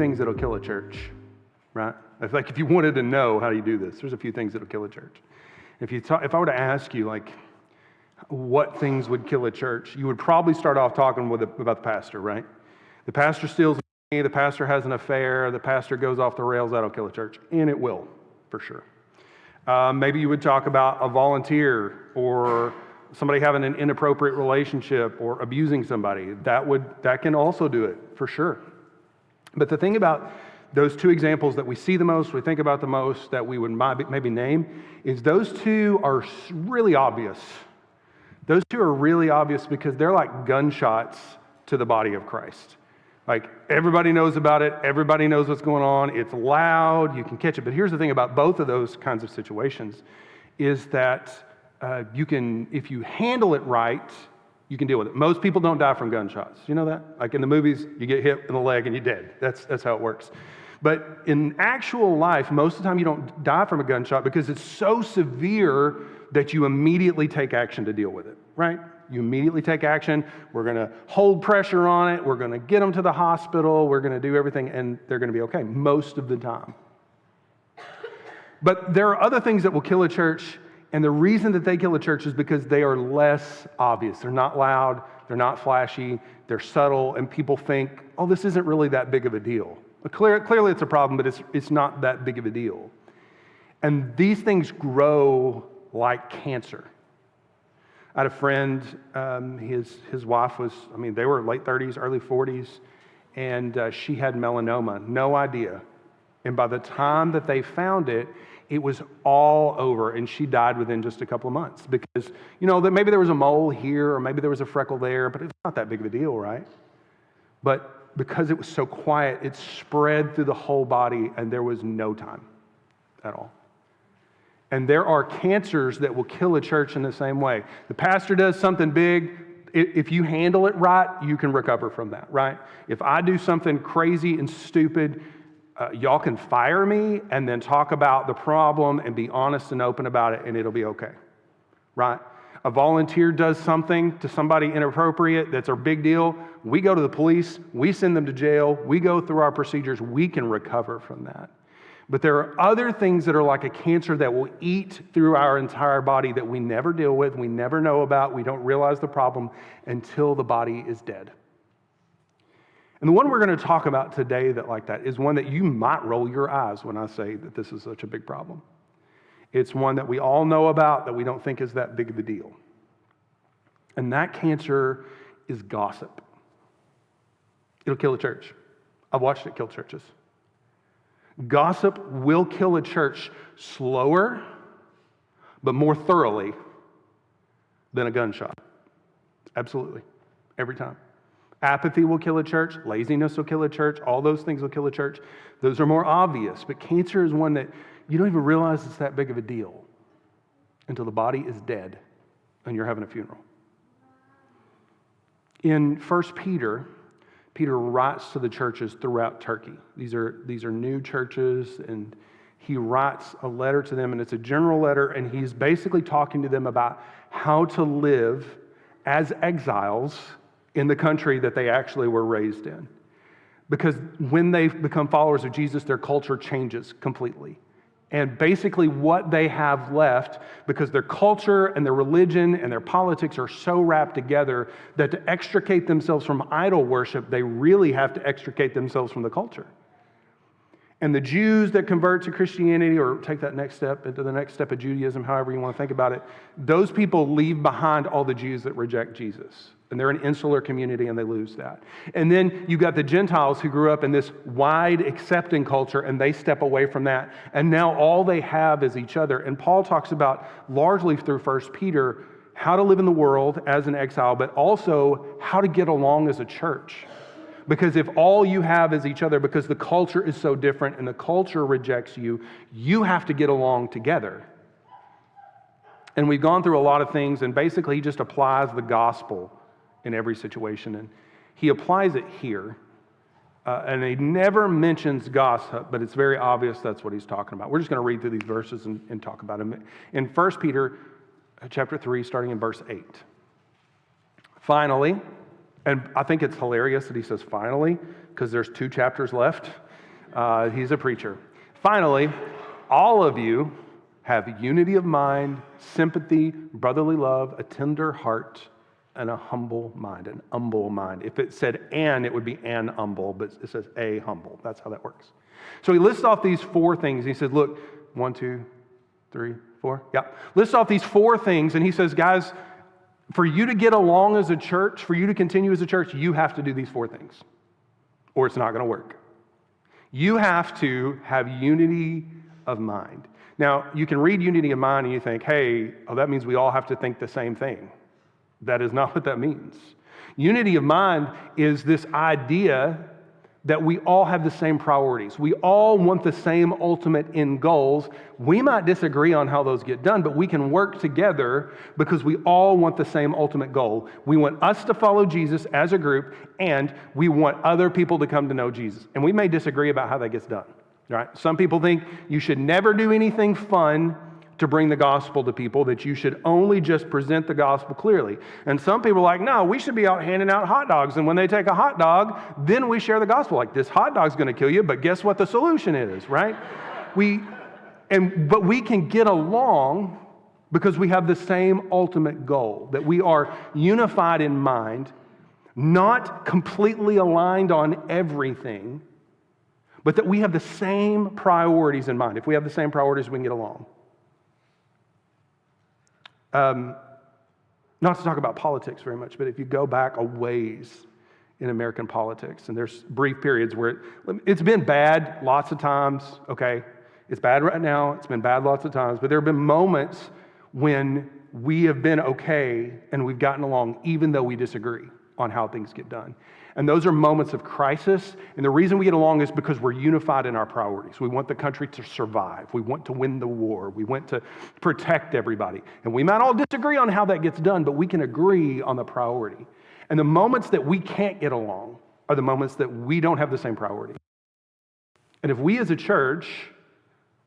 things that'll kill a church, right? If you wanted to know how you do this, there's a few things that'll kill a church. If I were to ask you, like, what things would kill a church, you would probably start off talking about the pastor, right? The pastor steals money, the pastor has an affair, the pastor goes off the rails, that'll kill a church. And it will, for sure. Maybe you would talk about a volunteer or somebody having an inappropriate relationship or abusing somebody. That can also do it, for sure. But the thing about those two examples that we see the most, we think about the most, that we would maybe name, is those two are really obvious. Those two are really obvious because they're like gunshots to the body of Christ. Like, everybody knows about it, everybody knows what's going on, it's loud, you can catch it. But here's the thing about both of those kinds of situations, is that if you handle it right, you can deal with it. Most people don't die from gunshots. You know that? Like in the movies, you get hit in the leg and you're dead. That's how it works. But in actual life, most of the time you don't die from a gunshot because it's so severe that you immediately take action to deal with it, right? You immediately take action. We're going to hold pressure on it. We're going to get them to the hospital. We're going to do everything, and they're going to be okay most of the time. But there are other things that will kill a church, and the reason that they kill a church is because they are less obvious. They're not loud. They're not flashy. They're subtle, and people think, oh, this isn't really that big of a deal. But clearly it's a problem, but it's not that big of a deal. And these things grow like cancer. I had a friend, his wife was, they were late 30s, early 40s, and she had melanoma, no idea. And by the time that they found it, it was all over, and she died within just a couple of months because, that maybe there was a mole here or maybe there was a freckle there, but it's not that big of a deal, right? But because it was so quiet, it spread through the whole body, and there was no time at all. And there are cancers that will kill a church in the same way. The pastor does something big. If you handle it right, you can recover from that, right? If I do something crazy and stupid, y'all can fire me and then talk about the problem and be honest and open about it, and it'll be okay, right? A volunteer does something to somebody inappropriate that's a big deal. We go to the police. We send them to jail. We go through our procedures. We can recover from that. But there are other things that are like a cancer that will eat through our entire body that we never deal with, we never know about, we don't realize the problem until the body is dead. And the one we're going to talk about today that is one that you might roll your eyes when I say that this is such a big problem. It's one that we all know about that we don't think is that big of a deal. And that cancer is gossip. It'll kill a church. I've watched it kill churches. Gossip will kill a church slower, but more thoroughly than a gunshot. Absolutely. Every time. Apathy will kill a church. Laziness will kill a church. All those things will kill a church. Those are more obvious. But cancer is one that you don't even realize it's that big of a deal until the body is dead and you're having a funeral. In 1 Peter, Peter writes to the churches throughout Turkey. These are new churches, and he writes a letter to them, and it's a general letter, and he's basically talking to them about how to live as exiles in the country that they actually were raised in. Because when they become followers of Jesus, their culture changes completely. And basically what they have left, because their culture and their religion and their politics are so wrapped together that to extricate themselves from idol worship, they really have to extricate themselves from the culture. And the Jews that convert to Christianity or take that next step into the next step of Judaism, however you want to think about it, those people leave behind all the Jews that reject Jesus. And they're an insular community and they lose that. And then you got the Gentiles who grew up in this wide accepting culture and they step away from that. And now all they have is each other. And Paul talks about largely through 1 Peter how to live in the world as an exile, but also how to get along as a church. Because if all you have is each other, because the culture is so different and the culture rejects you, you have to get along together. And we've gone through a lot of things, and basically he just applies the gospel in every situation. And he applies it here. And he never mentions gossip, but it's very obvious that's what he's talking about. We're just going to read through these verses and talk about them. In 1 Peter chapter 3, starting in verse 8. Finally, and I think it's hilarious that he says finally, because there's 2 chapters left. He's a preacher. Finally, all of you have unity of mind, sympathy, brotherly love, a tender heart, and a humble mind, an humble mind. If it said "an," it would be "an humble," but it says "a humble." That's how that works. So he lists off these four things. He said, look, 1, 2, 3, 4. Yeah. Lists off these four things, and he says, guys, for you to get along as a church, for you to continue as a church, you have to do these four things, or it's not going to work. You have to have unity of mind. Now, you can read unity of mind and you think, hey, that means we all have to think the same thing. That is not what that means. Unity of mind is this idea that we all have the same priorities. We all want the same ultimate end goals. We might disagree on how those get done, but we can work together because we all want the same ultimate goal. We want us to follow Jesus as a group, and we want other people to come to know Jesus. And we may disagree about how that gets done, right? Some people think you should never do anything fun to bring the gospel to people, that you should only just present the gospel clearly. And some people are like, no, we should be out handing out hot dogs. And when they take a hot dog, then we share the gospel. Like, this hot dog's going to kill you, but guess what the solution is, right? But we can get along because we have the same ultimate goal, that we are unified in mind, not completely aligned on everything, but that we have the same priorities in mind. If we have the same priorities, we can get along. Not to talk about politics very much, but if you go back a ways in American politics, and there's brief periods where it's been bad lots of times, okay? It's bad right now, it's been bad lots of times, but there have been moments when we have been okay and we've gotten along even though we disagree on how things get done. And those are moments of crisis, and the reason we get along is because we're unified in our priorities. We want the country to survive. We want to win the war. We want to protect everybody. And we might all disagree on how that gets done, but we can agree on the priority. And the moments that we can't get along are the moments that we don't have the same priority. And if we as a church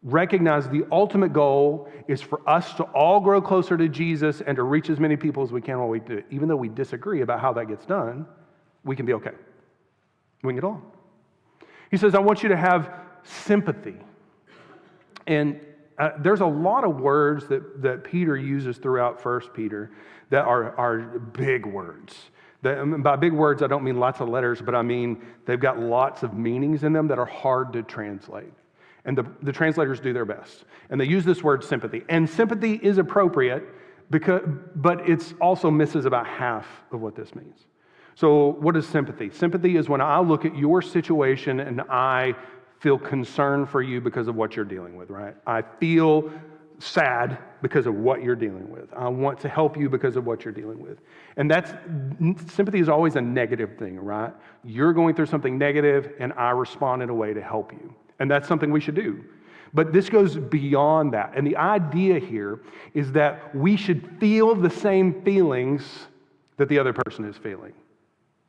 recognize the ultimate goal is for us to all grow closer to Jesus and to reach as many people as we can while we do it, even though we disagree about how that gets done, we can be okay. We can get along. He says, I want you to have sympathy. And there's a lot of words that Peter uses throughout 1 Peter that are big words. By big words, I don't mean lots of letters, but I mean they've got lots of meanings in them that are hard to translate. And the translators do their best. And they use this word sympathy. And sympathy is appropriate, but it also misses about half of what this means. So what is sympathy? Sympathy is when I look at your situation and I feel concern for you because of what you're dealing with, right? I feel sad because of what you're dealing with. I want to help you because of what you're dealing with. And sympathy is always a negative thing, right? You're going through something negative and I respond in a way to help you. And that's something we should do. But this goes beyond that. And the idea here is that we should feel the same feelings that the other person is feeling.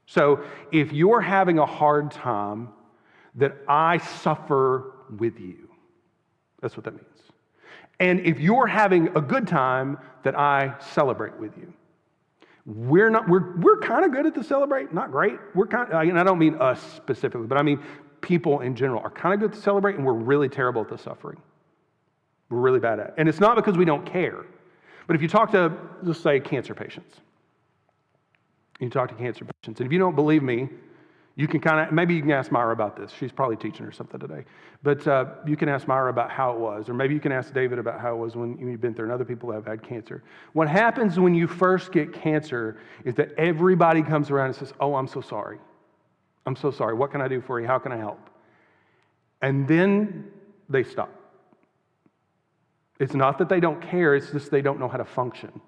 So if you're having a hard time, that I suffer with you. That's what that means. And if you're having a good time, that I celebrate with you. We're kind of good at the celebrate, not great. And I don't mean us specifically, but I mean people in general are kind of good to celebrate, and we're really terrible at the suffering. We're really bad at it. And it's not because we don't care. But if you talk to, let's say, cancer patients, and if you don't believe me, you can maybe you can ask Myra about this. She's probably teaching or something today. But you can ask Myra about how it was, or maybe you can ask David about how it was when you've been through, and other people have had cancer. What happens when you first get cancer is that everybody comes around and says, oh, I'm so sorry. I'm so sorry. What can I do for you? How can I help? And then they stop. It's not that they don't care, it's just they don't know how to function.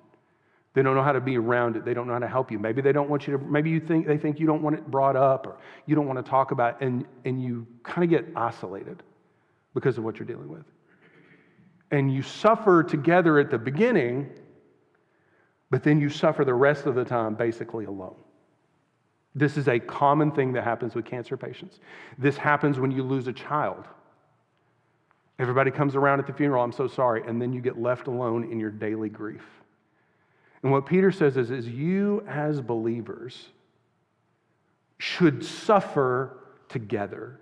They don't know how to be around it. They don't know how to help you. Maybe they don't want you to, they think you don't want it brought up, or you don't want to talk about it, and you kind of get isolated because of what you're dealing with. And you suffer together at the beginning, but then you suffer the rest of the time basically alone. This is a common thing that happens with cancer patients. This happens when you lose a child. Everybody comes around at the funeral, I'm so sorry, and then you get left alone in your daily grief. And what Peter says is you as believers should suffer together.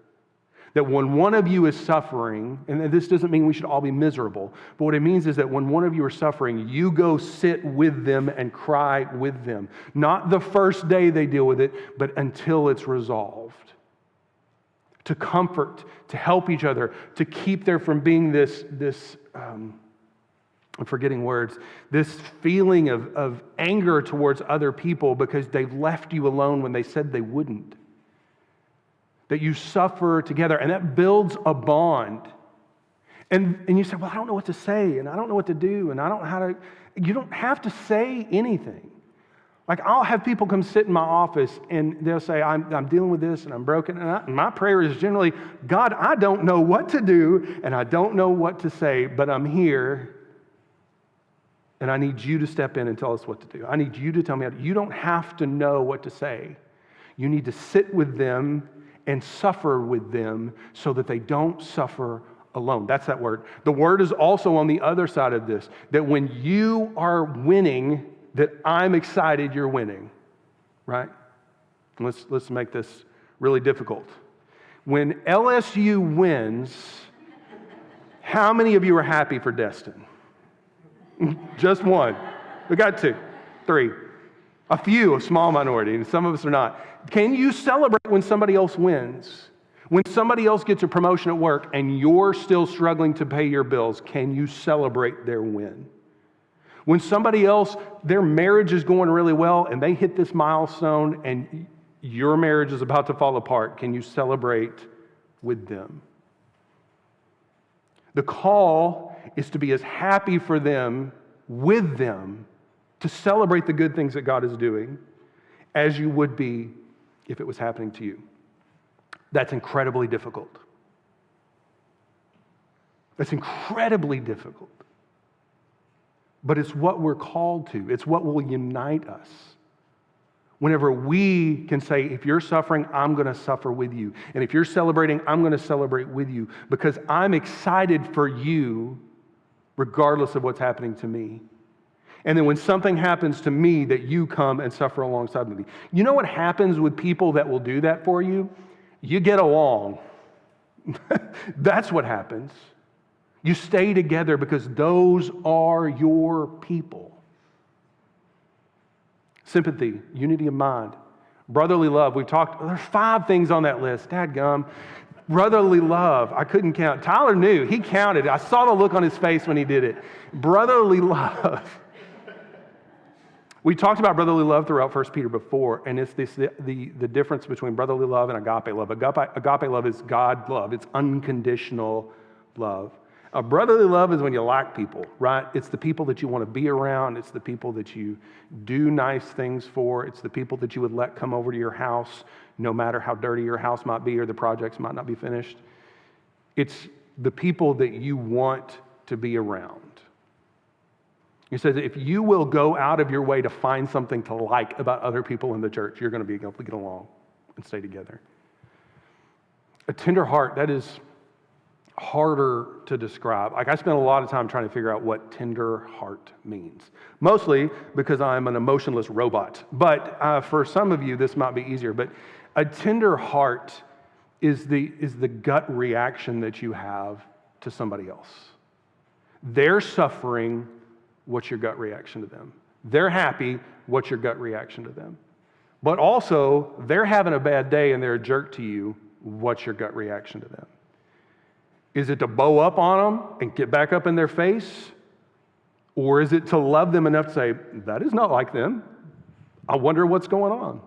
That when one of you is suffering, and this doesn't mean we should all be miserable, but what it means is that when one of you are suffering, you go sit with them and cry with them. Not the first day they deal with it, but until it's resolved. To comfort, to help each other, to keep there from being this I'm forgetting words, this feeling of anger towards other people because they've left you alone when they said they wouldn't. That you suffer together, and that builds a bond. And you say, well, I don't know what to say, and I don't know what to do, and I don't know how to. You don't have to say anything. Like, I'll have people come sit in my office, and they'll say, I'm dealing with this, and I'm broken. And my prayer is generally, God, I don't know what to do, and I don't know what to say, but I'm here, and I need you to step in and tell us what to do. I need you to tell me how to. You don't have to know what to say. You need to sit with them and suffer with them so that they don't suffer alone. That's that word. The word is also on the other side of this, that when you are winning, that I'm excited you're winning, right? Let's make this really difficult. When LSU wins, how many of you are happy for Destin? Just one. We got two, three. A few, a small minority, and some of us are not. Can you celebrate when somebody else wins? When somebody else gets a promotion at work and you're still struggling to pay your bills, can you celebrate their win? When somebody else, their marriage is going really well and they hit this milestone and your marriage is about to fall apart, can you celebrate with them? The call is to be as happy for them, with them, to celebrate the good things that God is doing as you would be if it was happening to you. That's incredibly difficult. That's incredibly difficult. But it's what we're called to. It's what will unite us. Whenever we can say, if you're suffering, I'm going to suffer with you. And if you're celebrating, I'm going to celebrate with you because I'm excited for you regardless of what's happening to me. And then when something happens to me, that you come and suffer alongside with me. You know what happens with people that will do that for you? You get along. That's what happens. You stay together because those are your people. Sympathy, unity of mind, brotherly love. We've talked, there's 5 things on that list. Dadgum. Brotherly love. I couldn't count. Tyler knew. He counted. I saw the look on his face when he did it. Brotherly love. We talked about brotherly love throughout 1 Peter before, and it's the difference between brotherly love and agape love. Agape love is God love. It's unconditional love. Brotherly love is when you like people, right? It's the people that you want to be around. It's the people that you do nice things for. It's the people that you would let come over to your house, no matter how dirty your house might be or the projects might not be finished. It's the people that you want to be around. He says, if you will go out of your way to find something to like about other people in the church, you're going to be able to get along and stay together. A tender heart, that is harder to describe. Like, I spent a lot of time trying to figure out what tender heart means. Mostly because I'm an emotionless robot. But for some of you, this might be easier. But a tender heart is the gut reaction that you have to somebody else. They're suffering. What's your gut reaction to them? They're happy. What's your gut reaction to them? But also, they're having a bad day and they're a jerk to you. What's your gut reaction to them? Is it to bow up on them and get back up in their face? Or is it to love them enough to say, that is not like them. I wonder what's going on.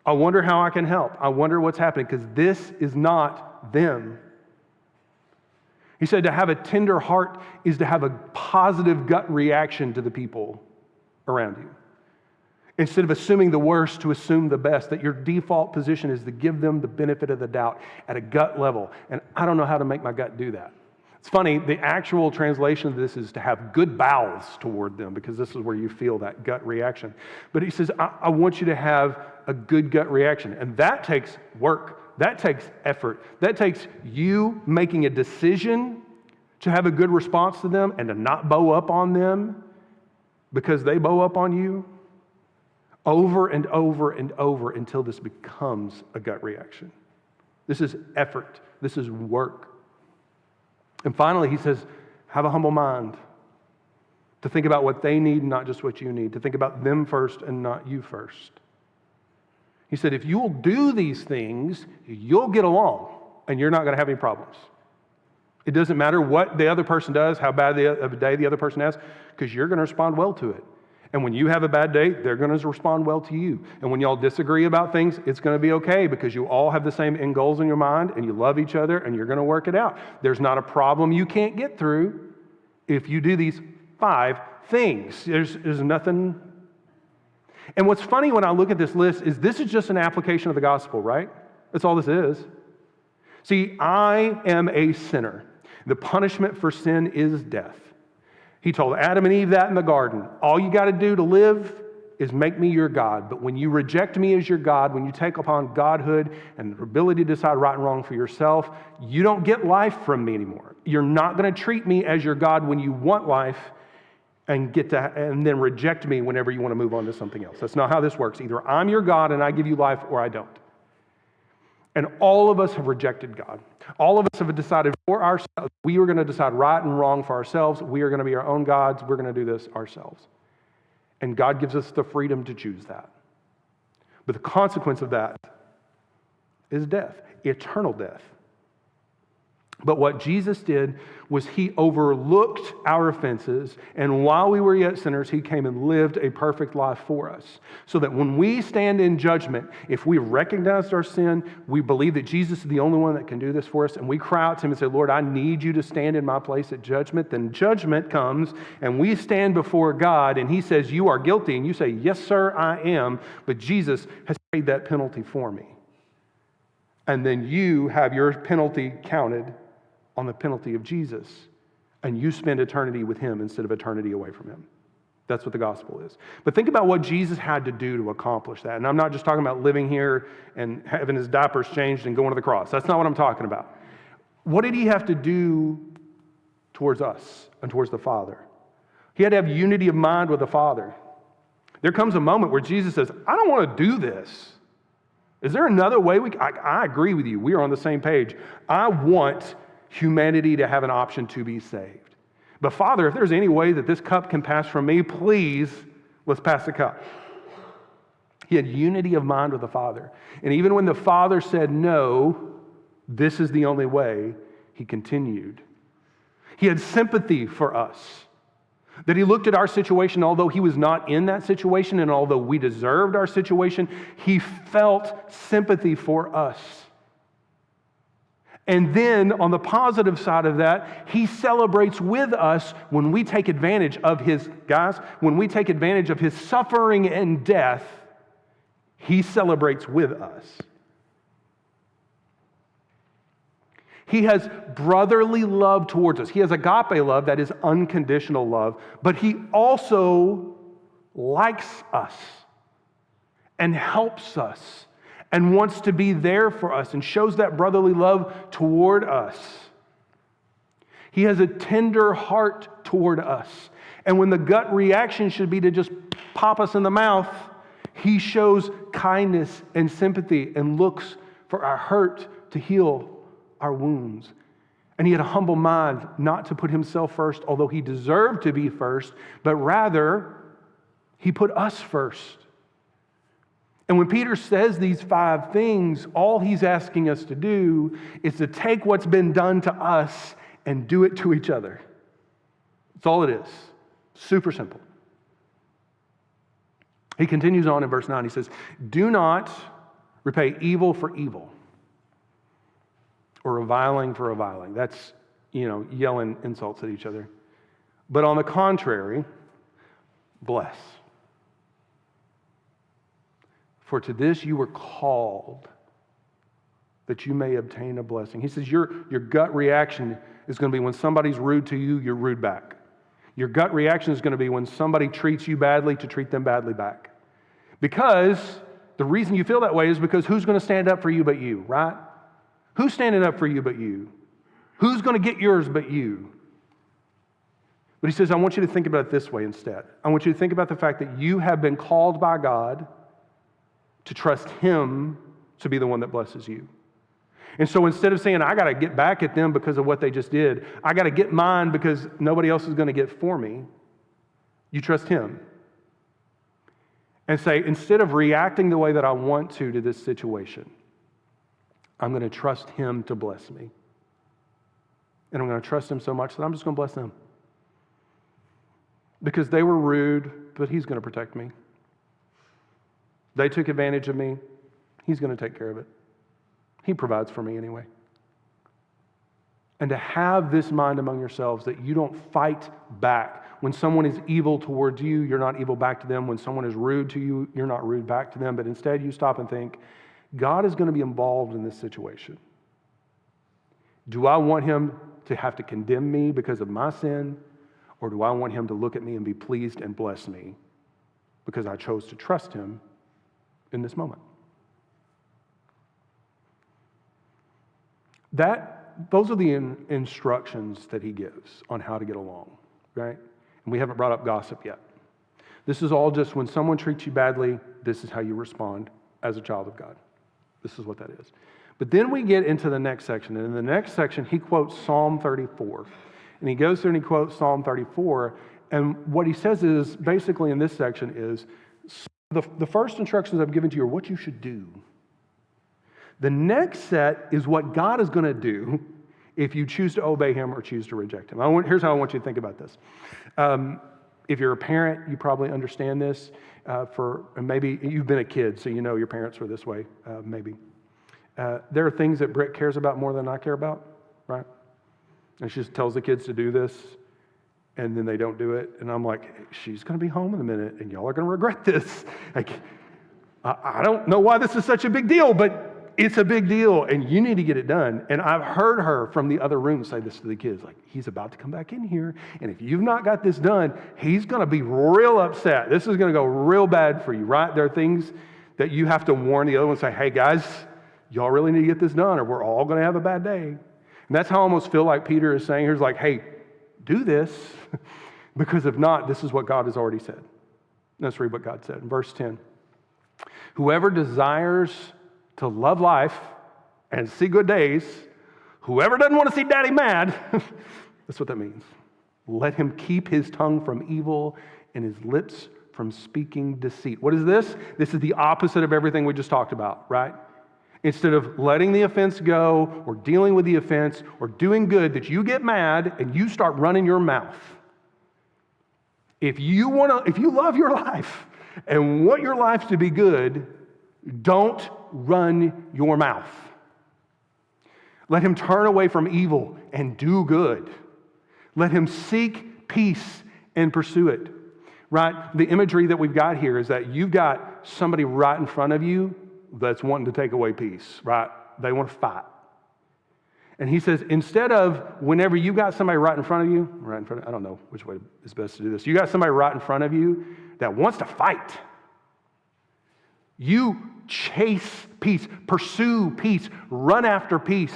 I wonder how I can help. I wonder what's happening because this is not them. He said to have a tender heart is to have a positive gut reaction to the people around you. Instead of assuming the worst, to assume the best, that your default position is to give them the benefit of the doubt at a gut level. And I don't know how to make my gut do that. It's funny, the actual translation of this is to have good bowels toward them, because this is where you feel that gut reaction. But he says, I want you to have a good gut reaction. And that takes work. That takes effort. That takes you making a decision to have a good response to them and to not bow up on them because they bow up on you over and over and over until this becomes a gut reaction. This is effort. This is work. And finally, he says, have a humble mind. To think about what they need and not just what you need. To think about them first and not you first. He said, if you'll do these things, you'll get along and you're not going to have any problems. It doesn't matter what the other person does, how bad of a day the other person has, because you're going to respond well to it. And when you have a bad day, they're going to respond well to you. And when y'all disagree about things, it's going to be okay because you all have the same end goals in your mind and you love each other and you're going to work it out. There's not a problem you can't get through if you do these 5 things. There's nothing. And what's funny when I look at this list is this is just an application of the gospel, right? That's all this is. See, I am a sinner. The punishment for sin is death. He told Adam and Eve that in the garden. All you got to do to live is make me your God. But when you reject me as your God, when you take upon godhood and the ability to decide right and wrong for yourself, you don't get life from me anymore. You're not going to treat me as your God when you want life and then reject me whenever you want to move on to something else. That's not how this works. Either I'm your God and I give you life, or I don't. And all of us have rejected God. All of us have decided for ourselves, we are going to decide right and wrong for ourselves. We are going to be our own gods. We're going to do this ourselves. And God gives us the freedom to choose that. But the consequence of that is death, eternal death. But what Jesus did was he overlooked our offenses, and while we were yet sinners, he came and lived a perfect life for us. So that when we stand in judgment, if we recognized our sin, we believe that Jesus is the only one that can do this for us, and we cry out to him and say, Lord, I need you to stand in my place at judgment, then judgment comes, and we stand before God, and he says, you are guilty, and you say, yes, sir, I am, but Jesus has paid that penalty for me. And then you have your penalty counted on the penalty of Jesus, and you spend eternity with him instead of eternity away from him. That's what the gospel is. But think about what Jesus had to do to accomplish that. And I'm not just talking about living here and having his diapers changed and going to the cross. That's not what I'm talking about. What did he have to do towards us and towards the Father? He had to have unity of mind with the Father. There comes a moment where Jesus says, I don't want to do this. Is there another way? I agree with you. We are on the same page. I want humanity to have an option to be saved. But Father, if there's any way that this cup can pass from me, please, let's pass the cup. He had unity of mind with the Father. And even when the Father said, no, this is the only way, he continued. He had sympathy for us. That he looked at our situation, although he was not in that situation, and although we deserved our situation, he felt sympathy for us. And then on the positive side of that, he celebrates with us when we take advantage of when we take advantage of his suffering and death, he celebrates with us. He has brotherly love towards us. He has agape love, that is unconditional love, but he also likes us and helps us and wants to be there for us and shows that brotherly love toward us. He has a tender heart toward us. And when the gut reaction should be to just pop us in the mouth, he shows kindness and sympathy and looks for our hurt to heal our wounds. And he had a humble mind not to put himself first, although he deserved to be first, but rather he put us first. And when Peter says these 5 things, all he's asking us to do is to take what's been done to us and do it to each other. That's all it is. Super simple. He continues on in verse 9. He says, do not repay evil for evil or reviling for reviling. That's, yelling insults at each other. But on the contrary, bless. For to this you were called, that you may obtain a blessing. He says your gut reaction is going to be when somebody's rude to you, you're rude back. Your gut reaction is going to be when somebody treats you badly, to treat them badly back. Because the reason you feel that way is because who's going to stand up for you but you, right? Who's standing up for you but you? Who's going to get yours but you? But he says, I want you to think about it this way instead. I want you to think about the fact that you have been called by God to trust him to be the one that blesses you. And so instead of saying, I got to get back at them because of what they just did, I got to get mine because nobody else is going to get for me, you trust him. And say, instead of reacting the way that I want to this situation, I'm going to trust him to bless me. And I'm going to trust him so much that I'm just going to bless them. Because they were rude, but he's going to protect me. They took advantage of me. He's going to take care of it. He provides for me anyway. And to have this mind among yourselves that you don't fight back. When someone is evil towards you, you're not evil back to them. When someone is rude to you, you're not rude back to them. But instead you stop and think, God is going to be involved in this situation. Do I want him to have to condemn me because of my sin? Or do I want him to look at me and be pleased and bless me because I chose to trust him in this moment? Those are the instructions that he gives on how to get along, right? And we haven't brought up gossip yet. This is all just when someone treats you badly, this is how you respond as a child of God. This is what that is. But then we get into the next section. And in the next section, he quotes Psalm 34. And he goes through and he quotes Psalm 34. And what he says is, basically in this section is, the first instructions I've given to you are what you should do. The next set is what God is going to do if you choose to obey him or choose to reject him. Here's how I want you to think about this. If you're a parent, you probably understand this. And maybe you've been a kid, so you know your parents were this way, maybe. There are things that Britt cares about more than I care about, right? And she just tells the kids to do this, and then they don't do it. And I'm like, she's going to be home in a minute, and y'all are going to regret this. Like, I don't know why this is such a big deal, but it's a big deal, and you need to get it done. And I've heard her from the other room say this to the kids, like, he's about to come back in here, and if you've not got this done, he's going to be real upset. This is going to go real bad for you, right? There are things that you have to warn the other one, say, hey, guys, y'all really need to get this done, or we're all going to have a bad day. And that's how I almost feel like Peter is saying here, is like, hey, do this, because if not, this is what God has already said. Let's read what God said in verse 10. Whoever desires to love life and see good days, whoever doesn't want to see daddy mad, that's what that means. Let him keep his tongue from evil and his lips from speaking deceit. What is this? This is the opposite of everything we just talked about, right? Instead of letting the offense go or dealing with the offense or doing good, that you get mad and you start running your mouth. If you love your life and want your life to be good, don't run your mouth. Let him turn away from evil and do good. Let him seek peace and pursue it. Right? The imagery that we've got here is that you've got somebody right in front of you that's wanting to take away peace, right? They want to fight. And he says, instead of whenever you got somebody right in front of, I don't know which way is best to do this. You got somebody right in front of you that wants to fight. You chase peace, pursue peace, run after peace.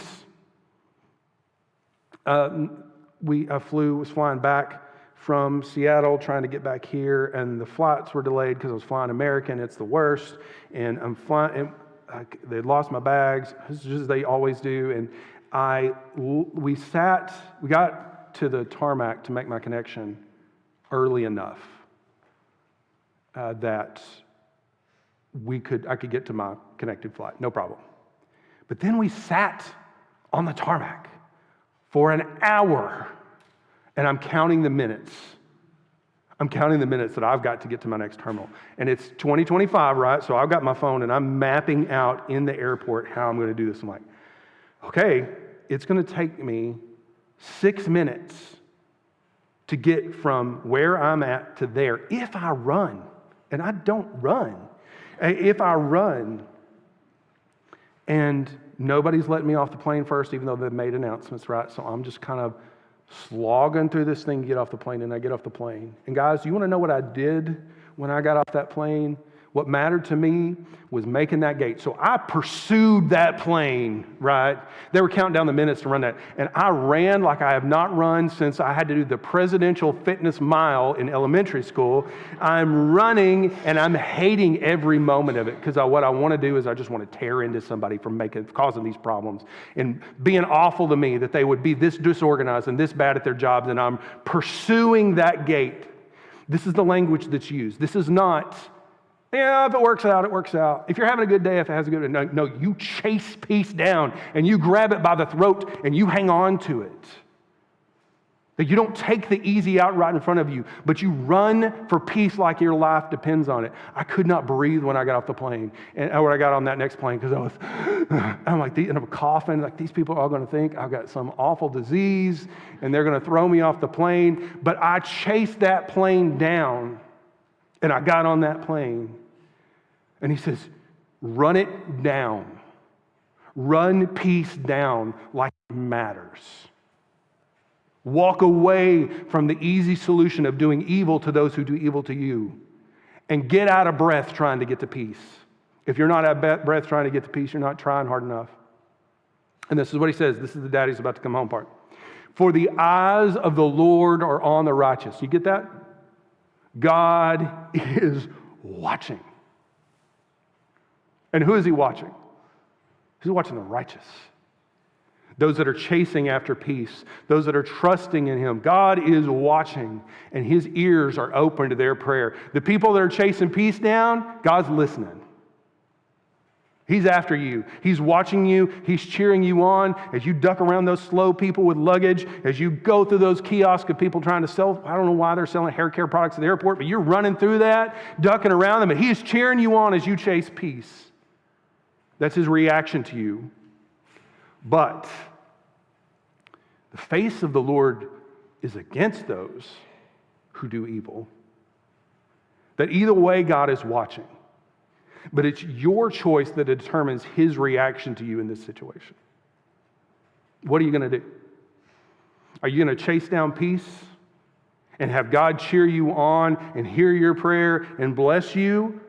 Was flying back from Seattle, trying to get back here, and the flights were delayed because I was flying American. It's the worst, and I'm flying. They lost my bags, just as they always do, and we got to the tarmac to make my connection early enough that I could get to my connected flight, no problem. But then we sat on the tarmac for an hour, and I'm counting the minutes. I'm counting the minutes that I've got to get to my next terminal. And it's 2025, right? So I've got my phone, and I'm mapping out in the airport how I'm going to do this. I'm like, okay, it's going to take me 6 minutes to get from where I'm at to there if I run. And I don't run. If I run, and nobody's letting me off the plane first, even though they've made announcements, right? So I'm just kind of slogging through this thing to get off the plane, and I get off the plane. And guys, you want to know what I did when I got off that plane? What mattered to me was making that gate. So I pursued that plane, right? They were counting down the minutes to run that. And I ran like I have not run since I had to do the presidential fitness mile in elementary school. I'm running and I'm hating every moment of it because what I want to do is I just want to tear into somebody for causing these problems and being awful to me that they would be this disorganized and this bad at their jobs, and I'm pursuing that gate. This is the language that's used. This is not, if it works out, it works out. If you're having a good day, if it has a good day. No, you chase peace down and you grab it by the throat and you hang on to it. That you don't take the easy out right in front of you, but you run for peace like your life depends on it. I could not breathe when I got off the plane, or when I got on that next plane, because I'm like, and I'm coughing, like these people are all going to think I've got some awful disease, and they're going to throw me off the plane. But I chased that plane down, and I got on that plane, and he says, run it down. Run peace down like it matters. Walk away from the easy solution of doing evil to those who do evil to you. And get out of breath trying to get to peace. If you're not out of breath trying to get to peace, you're not trying hard enough. And this is what he says. This is the daddy's about to come home part. For the eyes of the Lord are on the righteous. You get that? God is watching. And who is he watching? He's watching the righteous. Those that are chasing after peace, those that are trusting in him. God is watching, and his ears are open to their prayer. The people that are chasing peace down, God's listening. He's after you. He's watching you. He's cheering you on as you duck around those slow people with luggage, as you go through those kiosks of people trying to sell, I don't know why they're selling hair care products at the airport, but you're running through that, ducking around them, and he is cheering you on as you chase peace. That's his reaction to you. But the face of the Lord is against those who do evil. That either way, God is watching. But it's your choice that determines his reaction to you in this situation. What are you going to do? Are you going to chase down peace and have God cheer you on and hear your prayer and bless you?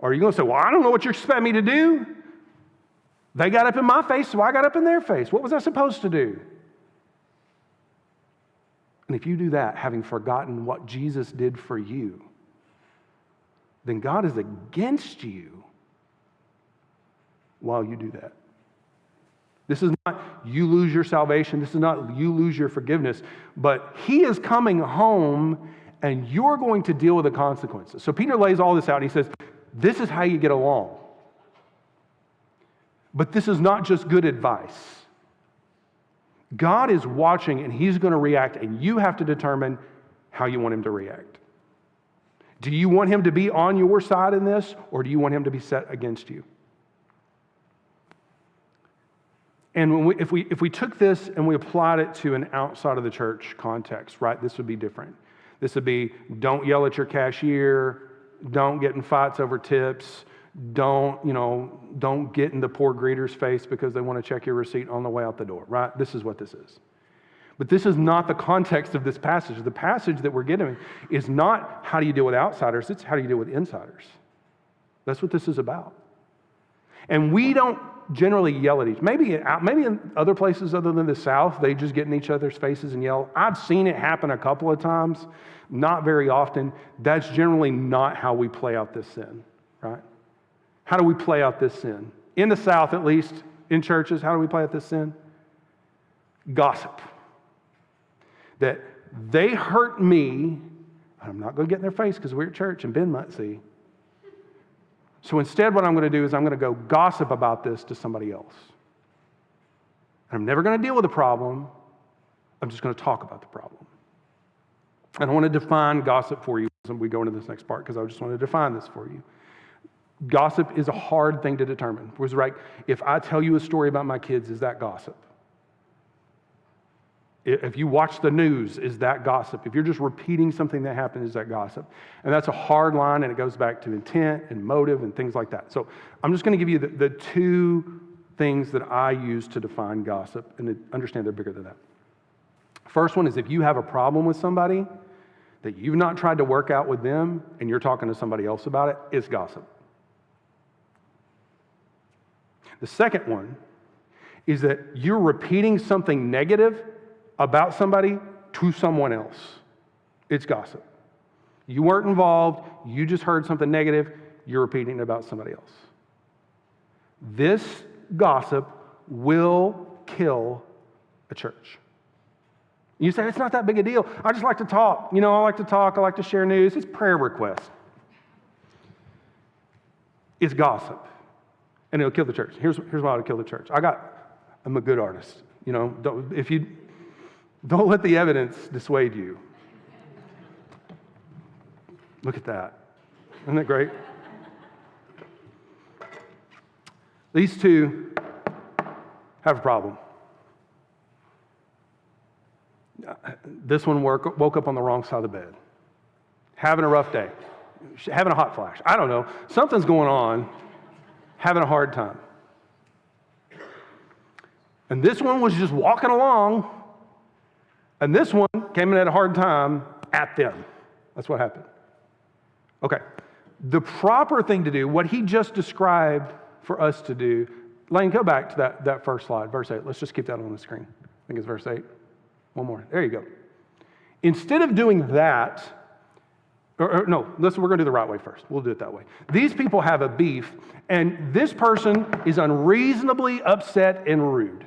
Or are you going to say, well, I don't know what you expect me to do. They got up in my face, so I got up in their face. What was I supposed to do? And if you do that, having forgotten what Jesus did for you, then God is against you while you do that. This is not you lose your salvation. This is not you lose your forgiveness. But he is coming home, and you're going to deal with the consequences. So Peter lays all this out, and he says, this is how you get along. But this is not just good advice. God is watching, and he's going to react, and you have to determine how you want him to react. Do you want him to be on your side in this, or do you want him to be set against you? And if we took this and we applied it to an outside of the church context, right, this would be different. This would be, don't yell at your cashier, don't get in fights over tips, don't get in the poor greeter's face because they want to check your receipt on the way out the door, right? This is what this is. But this is not the context of this passage. The passage that we're getting is not how do you deal with outsiders, it's how do you deal with insiders. That's what this is about. And we don't generally yell at each other. Maybe in other places other than the South, they just get in each other's faces and yell. I've seen it happen a couple of times, not very often. That's generally not how we play out this sin, right? How do we play out this sin? In the South, at least, in churches, how do we play out this sin? Gossip. That they hurt me, I'm not going to get in their face because we're at church and Ben might see. So instead, what I'm going to do is I'm going to go gossip about this to somebody else. And I'm never going to deal with the problem. I'm just going to talk about the problem. And I want to define gossip for you as we go into this next part because I just want to define this for you. Gossip is a hard thing to determine. It was like, if I tell you a story about my kids, is that gossip? If you watch the news, is that gossip? If you're just repeating something that happened, is that gossip? And that's a hard line, and it goes back to intent and motive and things like that. So I'm just going to give you the two things that I use to define gossip, and understand they're bigger than that. First one is if you have a problem with somebody that you've not tried to work out with them, and you're talking to somebody else about it, it's gossip. The second one is that you're repeating something negative about somebody to someone else. It's gossip. You weren't involved, you just heard something negative, you're repeating it about somebody else. This gossip will kill a church. You say, it's not that big a deal. I just like to talk. I like to talk, I like to share news. It's prayer requests. It's gossip. And it'll kill the church. Here's why it'll kill the church. I'm a good artist. Don't let the evidence dissuade you. Look at that. Isn't that great? These two have a problem. This one woke up on the wrong side of the bed, having a rough day, having a hot flash. I don't know. Something's going on, having a hard time. And this one was just walking along, and this one came in at a hard time at them. That's what happened. Okay. The proper thing to do, what he just described for us to do, Lane, go back to that first slide, verse 8. Let's just keep that on the screen. I think it's verse 8. One more. There you go. Instead of doing that, we're going to do the right way first. We'll do it that way. These people have a beef, and this person is unreasonably upset and rude.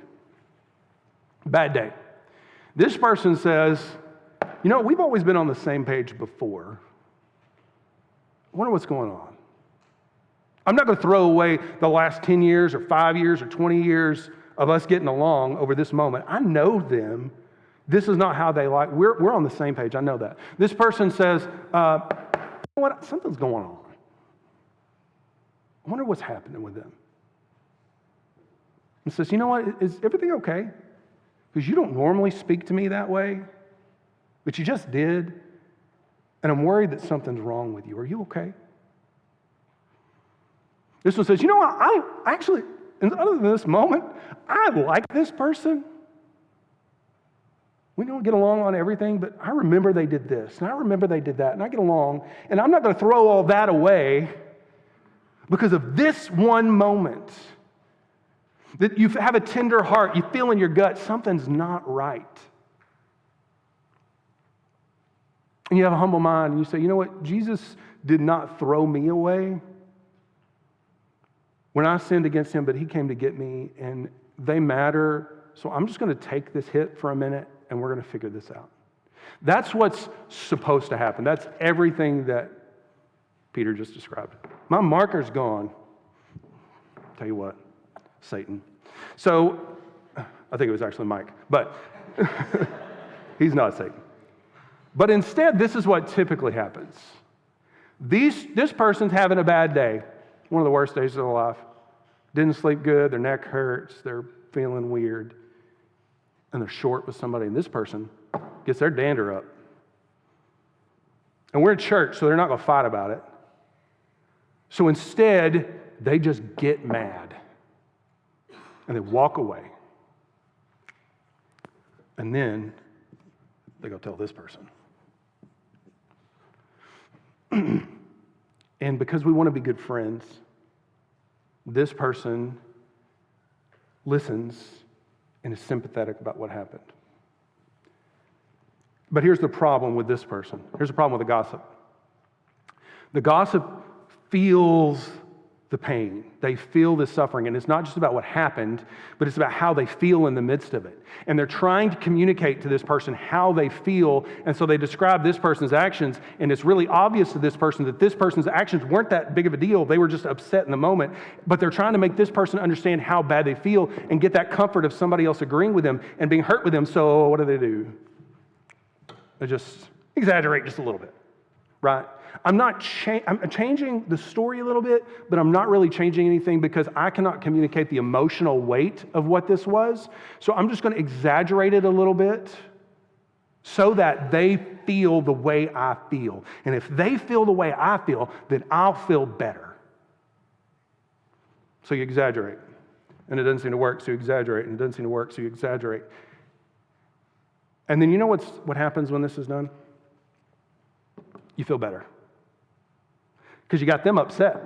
Bad day. This person says, we've always been on the same page before. I wonder what's going on. I'm not going to throw away the last 10 years or 5 years or 20 years of us getting along over this moment. I know them. This is not how they like. We're on the same page. I know that. This person says, you know what? Something's going on. I wonder what's happening with them. And says, you know what? Is everything okay? Because you don't normally speak to me that way, but you just did. And I'm worried that something's wrong with you. Are you okay? This one says, you know what? I actually, other than this moment, I like this person. We don't get along on everything, but I remember they did this, and I remember they did that, and I get along, and I'm not going to throw all that away because of this one moment. That you have a tender heart, you feel in your gut something's not right. And you have a humble mind, and you say, you know what? Jesus did not throw me away when I sinned against him, but he came to get me, and they matter. So I'm just going to take this hit for a minute, and we're going to figure this out. That's what's supposed to happen. That's everything that Peter just described. My marker's gone. Tell you what, Satan. So, I think it was actually Mike, but he's not Satan. But instead, this is what typically happens. This person's having a bad day, one of the worst days of their life. Didn't sleep good, their neck hurts, they're feeling weird, and they're short with somebody, and this person gets their dander up. And we're at church, so they're not going to fight about it. So instead, they just get mad, and they walk away. And then they go tell this person. And because we want to be good friends, this person listens and is sympathetic about what happened. But here's the problem with this person. Here's the problem with the gossip. The gossip feels the pain. They feel the suffering. And it's not just about what happened, but it's about how they feel in the midst of it. And they're trying to communicate to this person how they feel. And so they describe this person's actions. And it's really obvious to this person that this person's actions weren't that big of a deal. They were just upset in the moment. But they're trying to make this person understand how bad they feel and get that comfort of somebody else agreeing with them and being hurt with them. So what do? They just exaggerate just a little bit, right? I'm changing the story a little bit, but I'm not really changing anything because I cannot communicate the emotional weight of what this was. So I'm just going to exaggerate it a little bit so that they feel the way I feel. And if they feel the way I feel, then I'll feel better. So you exaggerate. And it doesn't seem to work, so you exaggerate. And it doesn't seem to work, so you exaggerate. And then you know what happens when this is done? You feel better. Because you got them upset.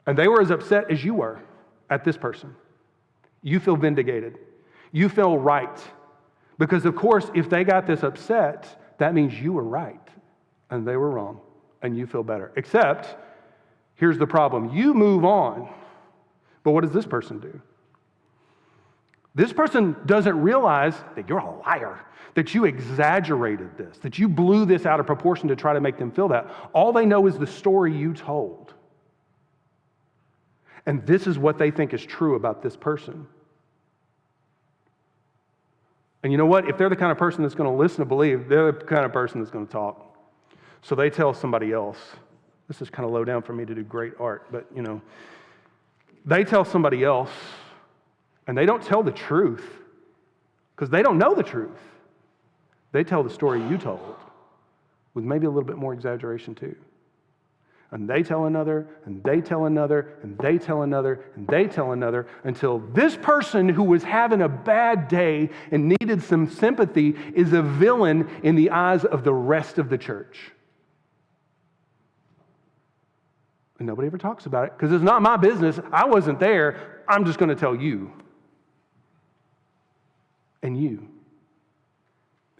And they were as upset as you were at this person. You feel vindicated. You feel right. Because, of course, if they got this upset, that means you were right and they were wrong, and you feel better. Except, here's the problem. You move on, but what does this person do? This person doesn't realize that you're a liar, that you exaggerated this, that you blew this out of proportion to try to make them feel that. All they know is the story you told. And this is what they think is true about this person. And you know what? If they're the kind of person that's going to listen and believe, they're the kind of person that's going to talk. So they tell somebody else. This is kind of low down for me to do great art, but they tell somebody else, and they don't tell the truth because they don't know the truth. They tell the story you told with maybe a little bit more exaggeration too. And they tell another, and they tell another, and they tell another, and they tell another, until this person who was having a bad day and needed some sympathy is a villain in the eyes of the rest of the church. And nobody ever talks about it because it's not my business. I wasn't there. I'm just going to tell you. And you.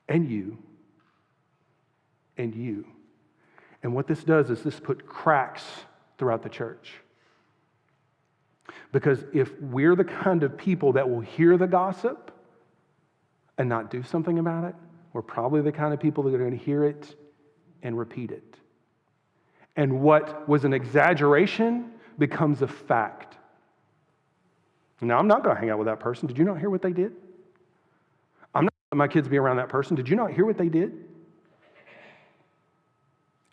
And you. And you. And what this does is this put cracks throughout the church. Because if we're the kind of people that will hear the gossip and not do something about it, we're probably the kind of people that are going to hear it and repeat it. And what was an exaggeration becomes a fact. Now, I'm not going to hang out with that person. Did you not hear what they did? I'm not going to let my kids be around that person. Did you not hear what they did?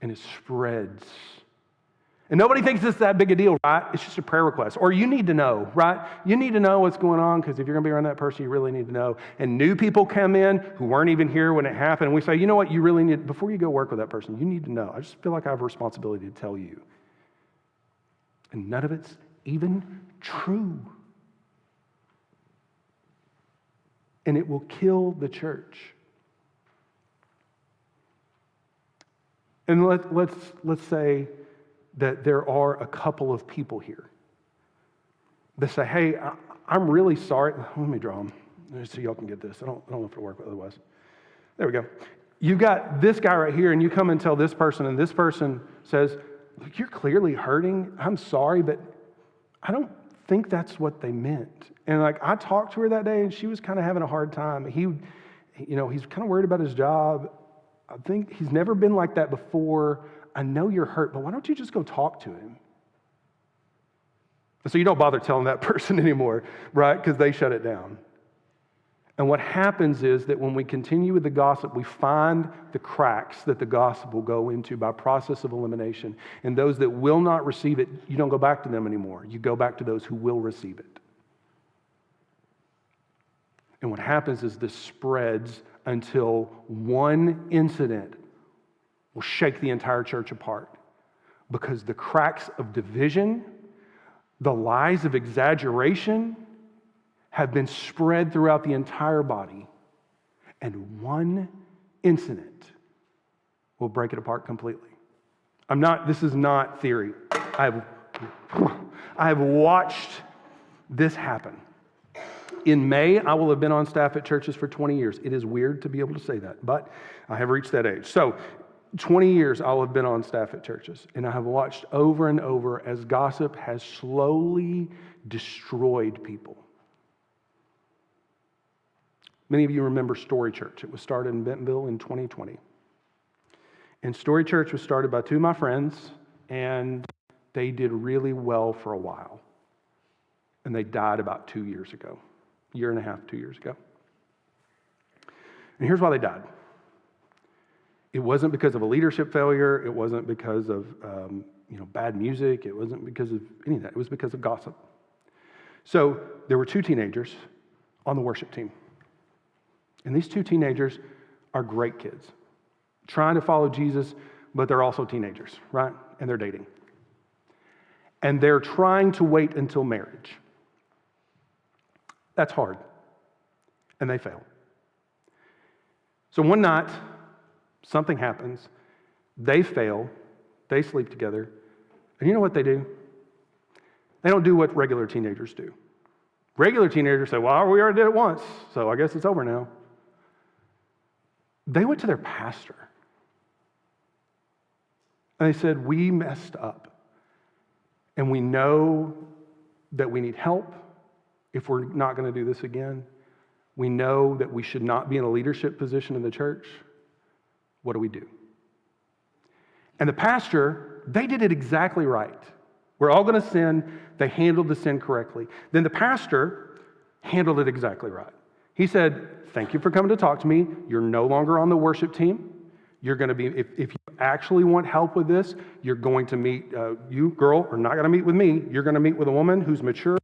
And it spreads. And nobody thinks it's that big a deal, right? It's just a prayer request. Or you need to know, right? You need to know what's going on because if you're going to be around that person, you really need to know. And new people come in who weren't even here when it happened. And we say, you know what? You really need, before you go work with that person, you need to know. I just feel like I have a responsibility to tell you. And none of it's even true. And it will kill the church. And let's say that there are a couple of people here that say, hey, I'm really sorry. Let me draw them so y'all can get this. I don't know if it'll work otherwise. There we go. You've got this guy right here, and you come and tell this person, and this person says, look, you're clearly hurting. I'm sorry, but I don't think that's what they meant. And I talked to her that day, and she was kind of having a hard time. He's kind of worried about his job. I think he's never been like that before. I know you're hurt, but why don't you just go talk to him? So you don't bother telling that person anymore, right? Because they shut it down. And what happens is that when we continue with the gossip, we find the cracks that the gossip will go into by process of elimination. And those that will not receive it, you don't go back to them anymore. You go back to those who will receive it. And what happens is this spreads until one incident will shake the entire church apart. Because the cracks of division, the lies of exaggeration, have been spread throughout the entire body. And one incident will break it apart completely. This is not theory. I have watched this happen. In May, I will have been on staff at churches for 20 years. It is weird to be able to say that, but I have reached that age. So 20 years I'll have been on staff at churches, and I have watched over and over as gossip has slowly destroyed people. Many of you remember Story Church. It was started in Bentonville in 2020. And Story Church was started by two of my friends, and they did really well for a while. And they died about 2 years ago. Year and a half, 2 years ago. And here's why they died. It wasn't because of a leadership failure. It wasn't because of bad music. It wasn't because of any of that. It was because of gossip. So there were two teenagers on the worship team. And these two teenagers are great kids, trying to follow Jesus, but they're also teenagers, right? And they're dating. And they're trying to wait until marriage. That's hard. And they fail. So one night, something happens. They fail. They sleep together. And you know what they do? They don't do what regular teenagers do. Regular teenagers say, well, we already did it once, so I guess it's over now. They went to their pastor. And they said, we messed up. And we know that we need help if we're not going to do this again. We know that we should not be in a leadership position in the church. What do we do? And the pastor, they did it exactly right. We're all going to sin. They handled the sin correctly. Then the pastor handled it exactly right. He said, thank you for coming to talk to me. You're no longer on the worship team. You're going to be, if you actually want help with this, you're going to meet, you, girl, are not going to meet with me. You're going to meet with a woman who's mature,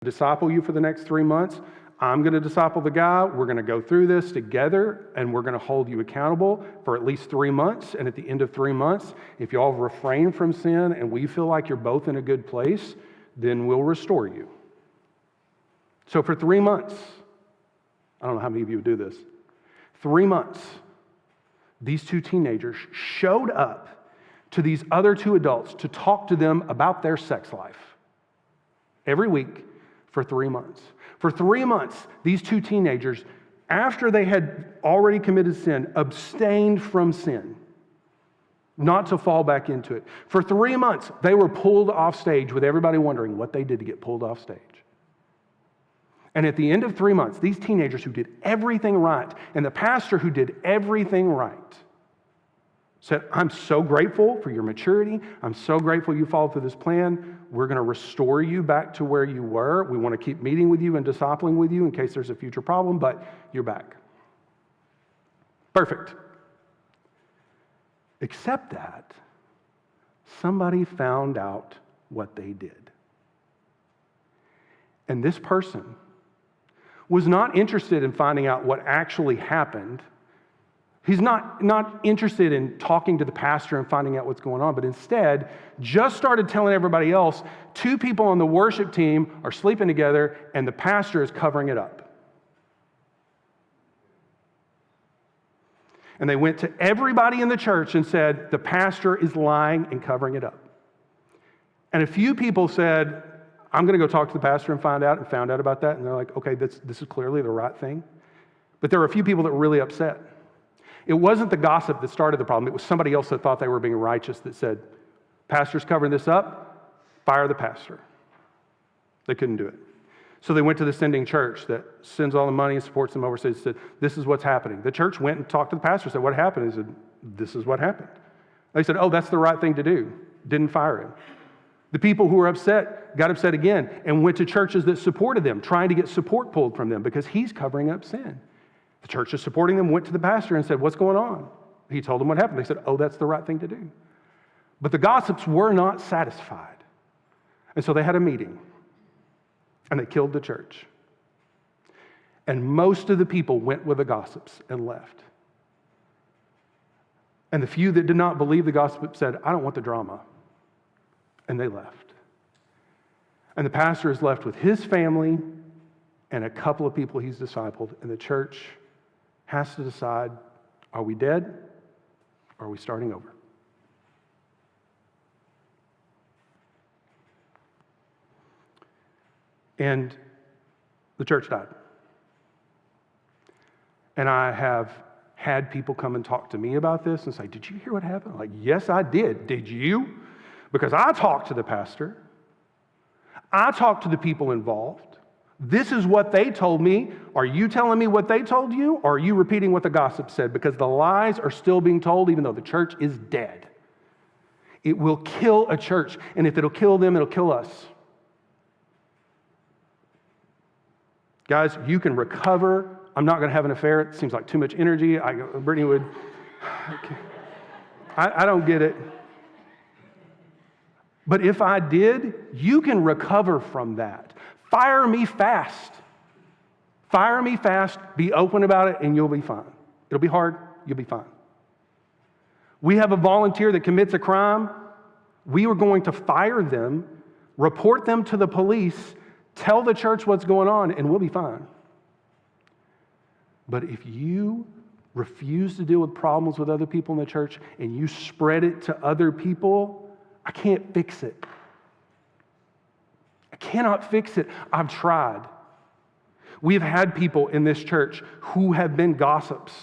disciple you for the next 3 months. I'm going to disciple the guy. We're going to go through this together, and we're going to hold you accountable for at least 3 months. And at the end of 3 months, if y'all refrain from sin and we feel like you're both in a good place, then we'll restore you. So for 3 months, I don't know how many of you would do this. 3 months, these two teenagers showed up to these other two adults to talk to them about their sex life every week for 3 months. For 3 months, these two teenagers, after they had already committed sin, abstained from sin, not to fall back into it. For 3 months, they were pulled off stage with everybody wondering what they did to get pulled off stage. And at the end of 3 months, these teenagers who did everything right, and the pastor who did everything right, said, I'm so grateful for your maturity. I'm so grateful you followed through this plan. We're going to restore you back to where you were. We want to keep meeting with you and discipling with you in case there's a future problem, but you're back. Perfect. Except that somebody found out what they did. And this person was not interested in finding out what actually happened. He's not interested in talking to the pastor and finding out what's going on, but instead just started telling everybody else, 2 people on the worship team are sleeping together and the pastor is covering it up. And they went to everybody in the church and said, the pastor is lying and covering it up. And a few people said, I'm going to go talk to the pastor and found out about that. And they're like, okay, this is clearly the right thing. But there were a few people that were really upset. It wasn't the gossip that started the problem. It was somebody else that thought they were being righteous that said, pastor's covering this up, fire the pastor. They couldn't do it. So they went to the sending church that sends all the money and supports them overseas and said, this is what's happening. The church went and talked to the pastor and said, what happened? He said, this is what happened. They said, oh, that's the right thing to do. Didn't fire him. The people who were upset got upset again and went to churches that supported them, trying to get support pulled from them because he's covering up sin. The church is supporting them, went to the pastor and said, what's going on? He told them what happened. They said, oh, that's the right thing to do. But the gossips were not satisfied. And so they had a meeting and they killed the church. And most of the people went with the gossips and left. And the few that did not believe the gossip said, I don't want the drama. And they left. And the pastor is left with his family and a couple of people he's discipled. And the church has to decide, are we dead or are we starting over? And the church died. And I have had people come and talk to me about this and say, did you hear what happened? I'm like, yes, I did. Did you? Because I talked to the pastor. I talked to the people involved. This is what they told me. Are you telling me what they told you? Or are you repeating what the gossip said? Because the lies are still being told even though the church is dead. It will kill a church. And if it'll kill them, it'll kill us. Guys, you can recover. I'm not going to have an affair. It seems like too much energy. Brittany would. I don't get it. But if I did, you can recover from that. Fire me fast. Fire me fast. Be open about it, and you'll be fine. It'll be hard. You'll be fine. We have a volunteer that commits a crime. We are going to fire them, report them to the police, tell the church what's going on, and we'll be fine. But if you refuse to deal with problems with other people in the church and you spread it to other people, I can't fix it. cannot fix it. I've tried. We've had people in this church who have been gossips,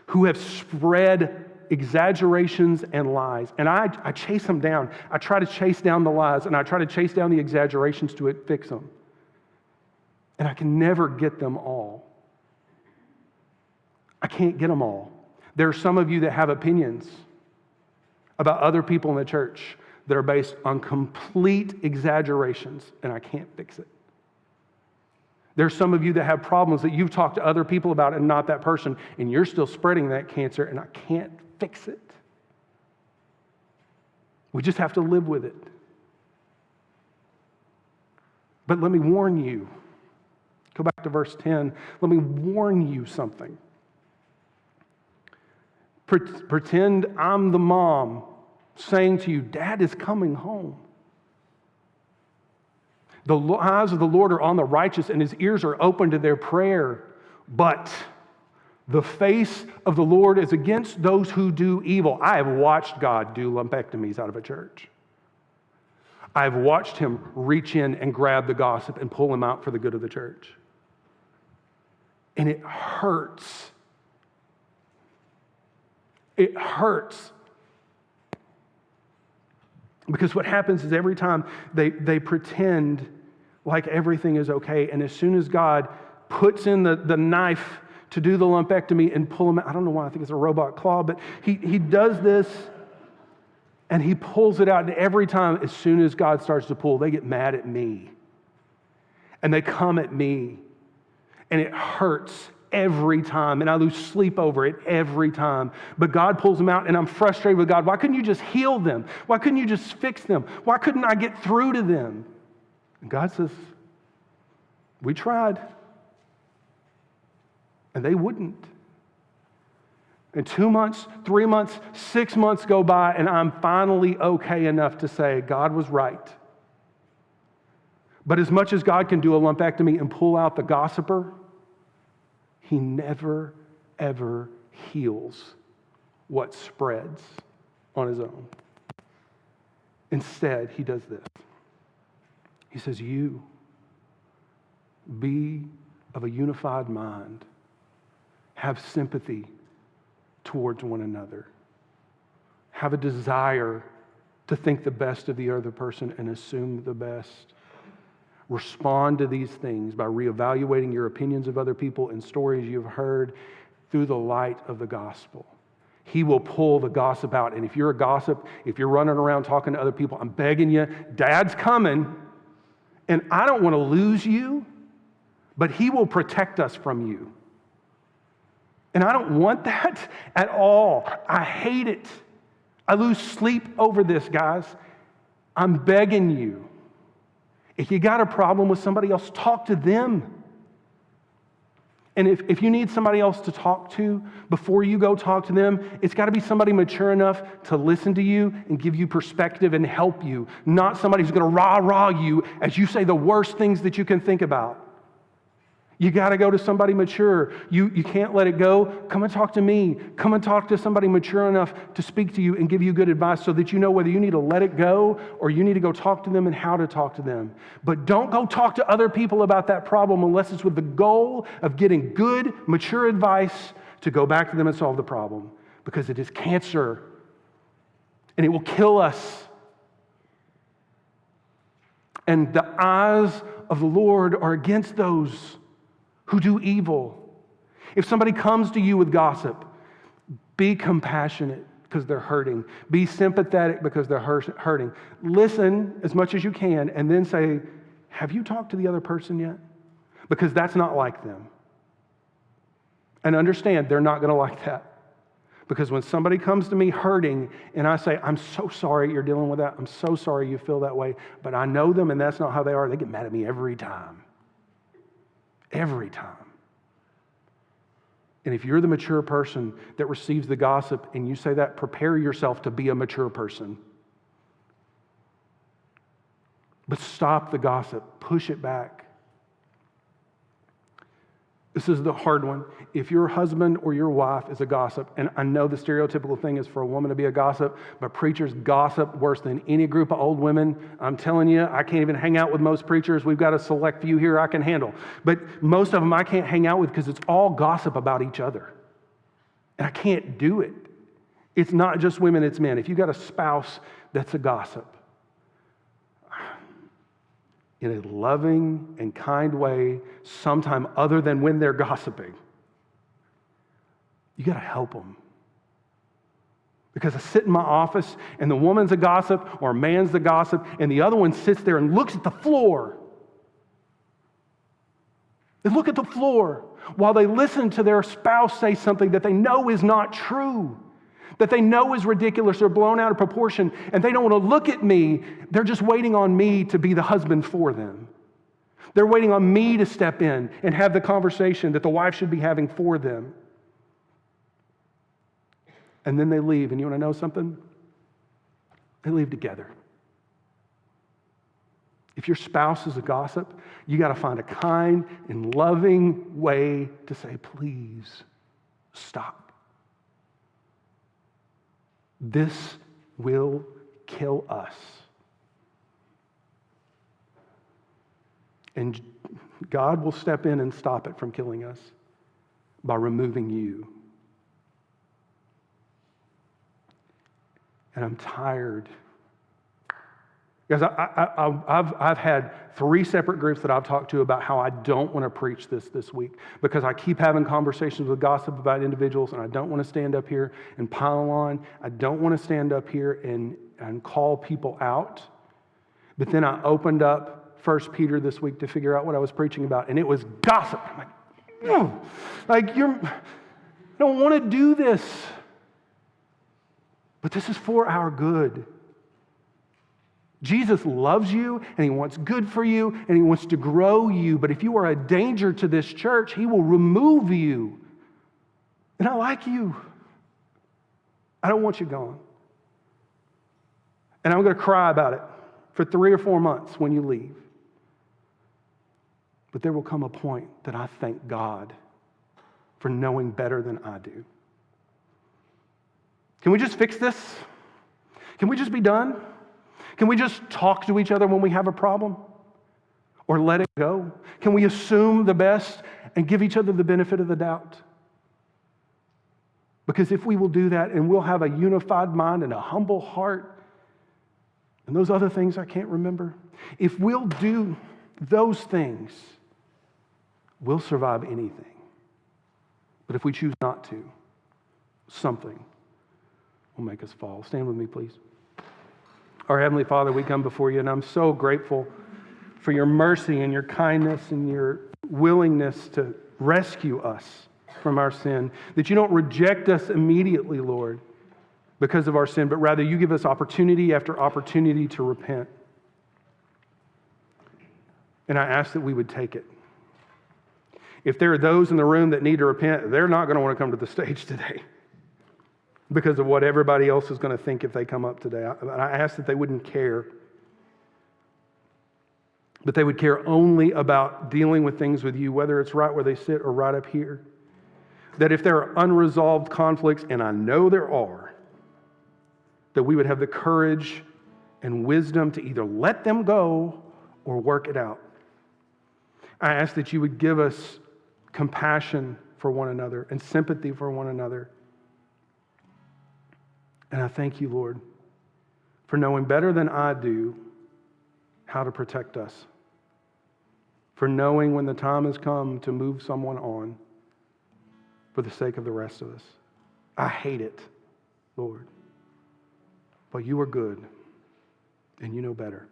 who have spread exaggerations and lies. And I chase them down. I try to chase down the lies, and I try to chase down the exaggerations to fix them. And I can never get them all. I can't get them all. There are some of you that have opinions about other people in the church that are based on complete exaggerations, and I can't fix it. There's some of you that have problems that you've talked to other people about and not that person, and you're still spreading that cancer, and I can't fix it. We just have to live with it. But let me warn you. Go back to verse 10. Let me warn you something. Pretend I'm the mom saying to you, Dad is coming home. The eyes of the Lord are on the righteous, and his ears are open to their prayer. But the face of the Lord is against those who do evil. I have watched God do lumpectomies out of a church. I've watched him reach in and grab the gossip and pull him out for the good of the church. And it hurts. It hurts. Because what happens is every time they pretend like everything is okay, and as soon as God puts in the knife to do the lumpectomy and pull them out, I don't know why I think it's a robot claw, but he does this and he pulls it out, and every time, as soon as God starts to pull, they get mad at me. And they come at me. And it hurts every time, and I lose sleep over it every time. But God pulls them out, and I'm frustrated with God. Why couldn't you just heal them? Why couldn't you just fix them? Why couldn't I get through to them? And God says, we tried. And they wouldn't. And 2 months, 3 months, 6 months go by, and I'm finally okay enough to say God was right. But as much as God can do a lumpectomy and pull out the gossiper, he never, ever heals what spreads on his own. Instead, he does this. He says, you be of a unified mind. Have sympathy towards one another. Have a desire to think the best of the other person and assume the best. Respond to these things by reevaluating your opinions of other people and stories you've heard through the light of the gospel. He will pull the gossip out. And if you're a gossip, if you're running around talking to other people, I'm begging you, Dad's coming, and I don't want to lose you, but he will protect us from you. And I don't want that at all. I hate it. I lose sleep over this, guys. I'm begging you. If you got a problem with somebody else, talk to them. And if you need somebody else to talk to before you go talk to them, it's got to be somebody mature enough to listen to you and give you perspective and help you, not somebody who's going to rah-rah you as you say the worst things that you can think about. You got to go to somebody mature. You can't let it go. Come and talk to me. Come and talk to somebody mature enough to speak to you and give you good advice so that you know whether you need to let it go or you need to go talk to them and how to talk to them. But don't go talk to other people about that problem unless it's with the goal of getting good, mature advice to go back to them and solve the problem, because it is cancer and it will kill us. And the eyes of the Lord are against those who do evil. If somebody comes to you with gossip, be compassionate because they're hurting. Be sympathetic because they're hurting. Listen as much as you can and then say, have you talked to the other person yet? Because that's not like them. And understand, they're not going to like that. Because when somebody comes to me hurting and I say, I'm so sorry you're dealing with that. I'm so sorry you feel that way. But I know them and that's not how they are. They get mad at me every time. Every time. And if you're the mature person that receives the gossip and you say that, prepare yourself to be a mature person. But stop the gossip. Push it back. This is the hard one. If your husband or your wife is a gossip, and I know the stereotypical thing is for a woman to be a gossip, but preachers gossip worse than any group of old women. I'm telling you, I can't even hang out with most preachers. We've got a select few here I can handle. But most of them I can't hang out with because it's all gossip about each other. And I can't do it. It's not just women, it's men. If you've got a spouse that's a gossip, in a loving and kind way, sometime other than when they're gossiping, you got to help them. Because I sit in my office and the woman's a gossip or a man's the gossip and the other one sits there and looks at the floor. They look at the floor while they listen to their spouse say something that they know is not true, that they know is ridiculous or blown out of proportion, and they don't want to look at me. They're just waiting on me to be the husband for them. They're waiting on me to step in and have the conversation that the wife should be having for them. And then they leave, and you want to know something? They leave together. If your spouse is a gossip, you got to find a kind and loving way to say, please stop. This will kill us. And God will step in and stop it from killing us by removing you. And I'm tired. Because I've had 3 separate groups that I've talked to about how I don't want to preach this week because I keep having conversations with gossip about individuals and I don't want to stand up here and pile on. I don't want to stand up here and call people out. But then I opened up 1 Peter this week to figure out what I was preaching about, and it was gossip. I'm like, no, I don't want to do this. But this is for our good. Jesus loves you, and he wants good for you, and he wants to grow you. But if you are a danger to this church, he will remove you. And I like you. I don't want you gone. And I'm going to cry about it for 3 or 4 months when you leave. But there will come a point that I thank God for knowing better than I do. Can we just fix this? Can we just be done? Can we just talk to each other when we have a problem? Or let it go? Can we assume the best and give each other the benefit of the doubt? Because if we will do that and we'll have a unified mind and a humble heart, and those other things I can't remember, if we'll do those things, we'll survive anything. But if we choose not to, something will make us fall. Stand with me, please. Our Heavenly Father, we come before you, and I'm so grateful for your mercy and your kindness and your willingness to rescue us from our sin, that you don't reject us immediately, Lord, because of our sin, but rather you give us opportunity after opportunity to repent. And I ask that we would take it. If there are those in the room that need to repent, they're not going to want to come to the stage today because of what everybody else is going to think if they come up today. I ask that they wouldn't care, but they would care only about dealing with things with you, whether it's right where they sit or right up here. That if there are unresolved conflicts, and I know there are, that we would have the courage and wisdom to either let them go or work it out. I ask that you would give us compassion for one another and sympathy for one another. And I thank you, Lord, for knowing better than I do how to protect us, for knowing when the time has come to move someone on for the sake of the rest of us. I hate it, Lord, but you are good and you know better.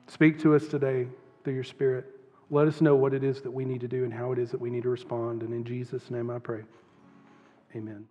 Speak to us today through your Spirit. Let us know what it is that we need to do and how it is that we need to respond. And in Jesus' name I pray. Amen.